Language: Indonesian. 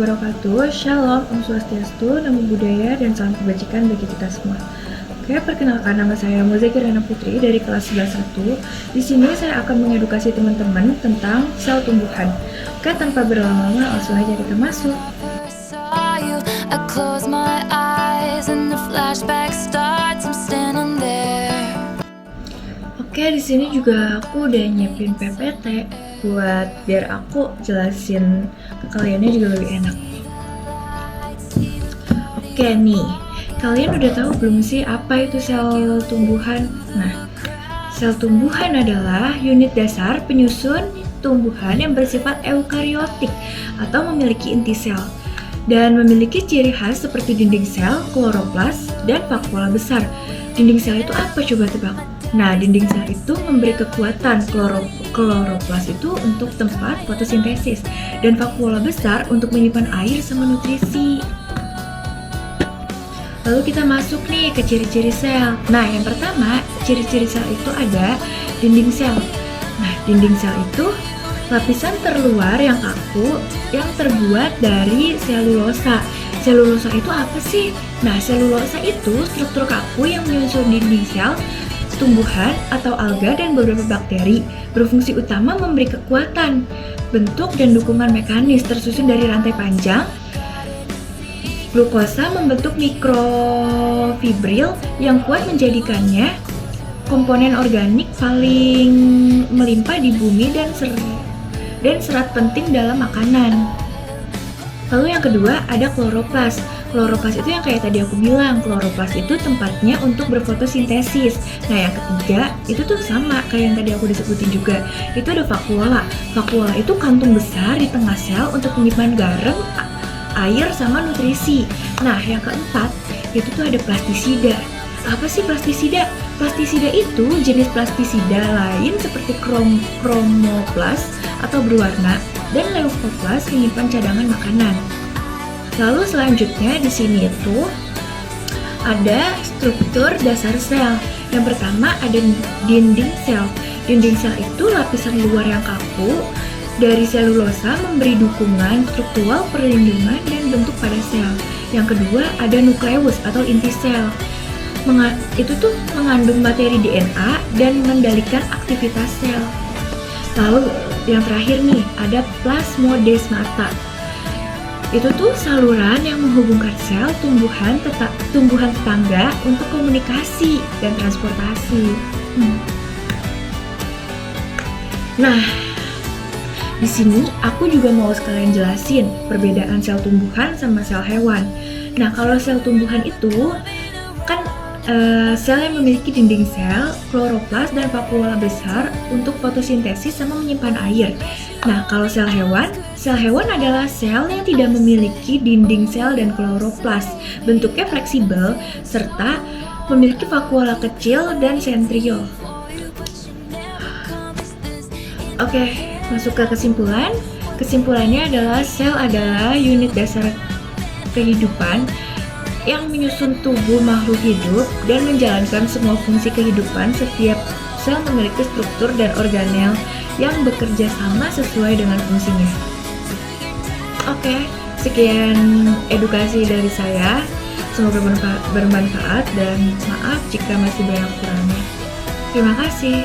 wabarakatuh. Shalom, Om Swastiastu, Namo Buddhaya, dan salam kebajikan bagi kita semua. Oke, perkenalkan, nama saya Muzakir Rana Putri dari kelas 11-1. Di sini saya akan mengedukasi teman-teman tentang sel tumbuhan. Oke, tanpa berlama-lama, langsung aja kita masuk. Oke, di sini juga aku udah nyiapin PPT buat biar aku jelasin ke kaliannya juga lebih enak. Oke nih, kalian udah tahu belum sih apa itu sel tumbuhan? Nah, sel tumbuhan adalah unit dasar penyusun tumbuhan yang bersifat eukariotik atau memiliki inti sel dan memiliki ciri khas seperti dinding sel, kloroplas, dan vakuola besar. Dinding sel itu apa, coba tebak? Nah, dinding sel itu memberi kekuatan, kloroplas itu untuk tempat fotosintesis, dan vakuola besar untuk menyimpan air sama nutrisi. Lalu kita masuk nih ke ciri-ciri sel. Nah, yang pertama, ciri-ciri sel itu ada dinding sel. Nah, dinding sel itu lapisan terluar yang kaku yang terbuat dari selulosa. Selulosa itu apa sih? Nah, selulosa itu struktur kaku yang menyusun dinding sel, tumbuhan atau alga dan beberapa bakteri. Berfungsi utama memberi kekuatan, bentuk dan dukungan mekanis tersusun dari rantai panjang. Glukosa membentuk mikrofibril yang kuat menjadikannya komponen organik paling melimpah di bumi dan serat penting dalam makanan. Lalu yang kedua ada kloroplas. Kloroplas itu yang kayak tadi aku bilang, kloroplas itu tempatnya untuk berfotosintesis. Nah, yang ketiga itu tuh sama kayak yang tadi aku disebutin juga. Itu ada vakuola. Vakuola itu kantung besar di tengah sel untuk menyimpan garam, air, sama nutrisi. Nah, yang keempat itu tuh ada plastisida. Apa sih plastisida? Plastisida itu jenis plastisida lain seperti kromoplas atau berwarna dan leukoplas menyimpan cadangan makanan. Lalu selanjutnya di sini itu ada struktur dasar sel. Yang pertama ada dinding sel. Dinding sel itu lapisan luar yang kaku dari selulosa memberi dukungan struktural, perlindungan, dan bentuk pada sel. Yang kedua ada nukleus atau inti sel. Itu tuh mengandung materi DNA dan mengendalikan aktivitas sel. Lalu yang terakhir nih ada plasmodesmata. Itu tuh saluran yang menghubungkan sel tumbuhan tetangga untuk komunikasi dan transportasi. Nah, di sini aku juga mau sekalian jelasin perbedaan sel tumbuhan sama sel hewan. Nah, kalau sel tumbuhan itu kan sel yang memiliki dinding sel, kloroplas, dan vakuola besar untuk fotosintesis sama menyimpan air. Nah, kalau sel hewan adalah sel yang tidak memiliki dinding sel dan kloroplas, bentuknya fleksibel, serta memiliki vakuola kecil dan sentriol. Oke, masuk ke kesimpulan. Kesimpulannya adalah sel adalah unit dasar kehidupan yang menyusun tubuh makhluk hidup dan menjalankan semua fungsi kehidupan. Setiap sel memiliki struktur dan organel yang bekerja sama sesuai dengan fungsinya. Oke, sekian edukasi dari saya. Semoga bermanfaat dan maaf jika masih banyak kurangnya. Terima kasih.